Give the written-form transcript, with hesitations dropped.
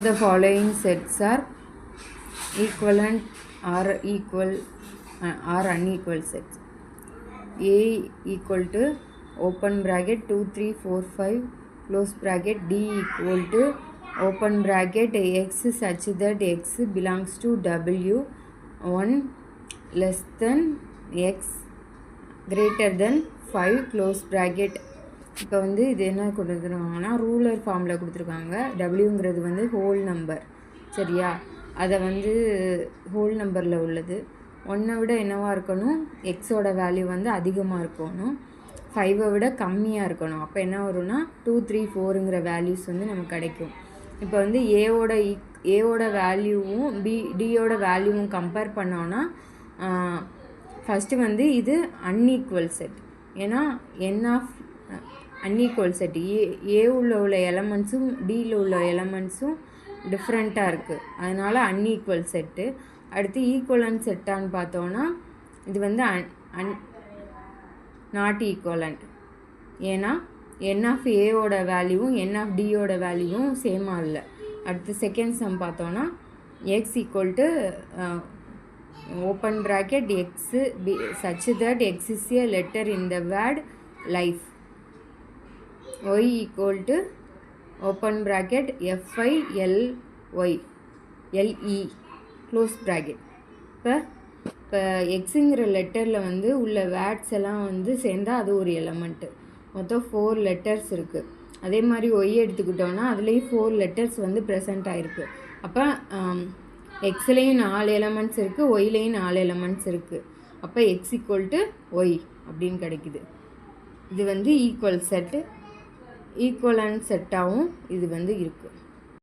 The following sets are equivalent or equal or unequal sets. A equal to open bracket 2 3 4 5 close bracket, D equal to open bracket x such that x belongs to W 1 less than x greater than 5 close bracket. இப்போ வந்து இது என்ன கொடுத்துருக்காங்கன்னா ruler ஃபார்மில் கொடுத்துருக்காங்க. டபிள்யூங்கிறது வந்து whole number, சரியா? அதை வந்து ஹோல் நம்பரில் உள்ளது. ஒன்றை விட என்னவாக இருக்கணும், எக்ஸோட வேல்யூ வந்து அதிகமாக இருக்கணும், 5 விட கம்மியாக இருக்கணும். அப்போ என்ன வரும்னா 2 3 4ங்கிற வேல்யூஸ் வந்து நமக்கு கிடைக்கும். இப்போ வந்து ஏவோட வேல்யூவும் டியோட வேல்யூவும் கம்பேர் பண்ணோன்னா ஃபஸ்ட்டு வந்து இது அன்ஈக்குவல் செட். ஏன்னா என் ஆஃப் அன்ஈக்குவல் செட், ஏவில் உள்ள எலமெண்ட்ஸும் டியில் உள்ள எலமெண்ட்ஸும் டிஃப்ரெண்ட்டாக இருக்குது, அதனால் அன்ஈக்குவல் செட்டு. அடுத்து ஈக்குவலண்ட் செட்டான்னு பார்த்தோன்னா இது வந்து நாட் ஈக்குவலண்ட். ஏன்னா என் ஆஃப் ஏவோட வேல்யூவும் என் ஆஃப் டியோட வேல்யூவும் சேமாக இல்லை. அடுத்து செகண்ட் சம் பார்த்தோன்னா X equal to open bracket X such that X is a letter in the word life. y equal to open bracket FILY LE close bracket. இப்போ எக்ஸுங்கிற லெட்டரில் வந்து உள்ள வேர்ட்ஸ் எல்லாம் வந்து சேர்ந்தால் அது ஒரு எலமெண்ட்டு. மொத்தம் 4 லெட்டர்ஸ் இருக்குது. அதே மாதிரி ஒய் எடுத்துக்கிட்டோன்னா அதுலேயும் 4 லெட்டர்ஸ் வந்து ப்ரெசண்ட் ஆகிருக்கு. அப்போ எக்ஸ்லேயும் 4 எலமெண்ட்ஸ் இருக்குது, ஒய்லேயும் 4 எலமெண்ட்ஸ் இருக்குது. அப்போ எக்ஸ் ஈக்குவல் டு ஒய் அப்படின்னு கிடைக்குது. இது வந்து ஈக்குவல் செட்டு, ஈக்குவலண்ட் செட்டாகவும் இது வந்து இருக்குது.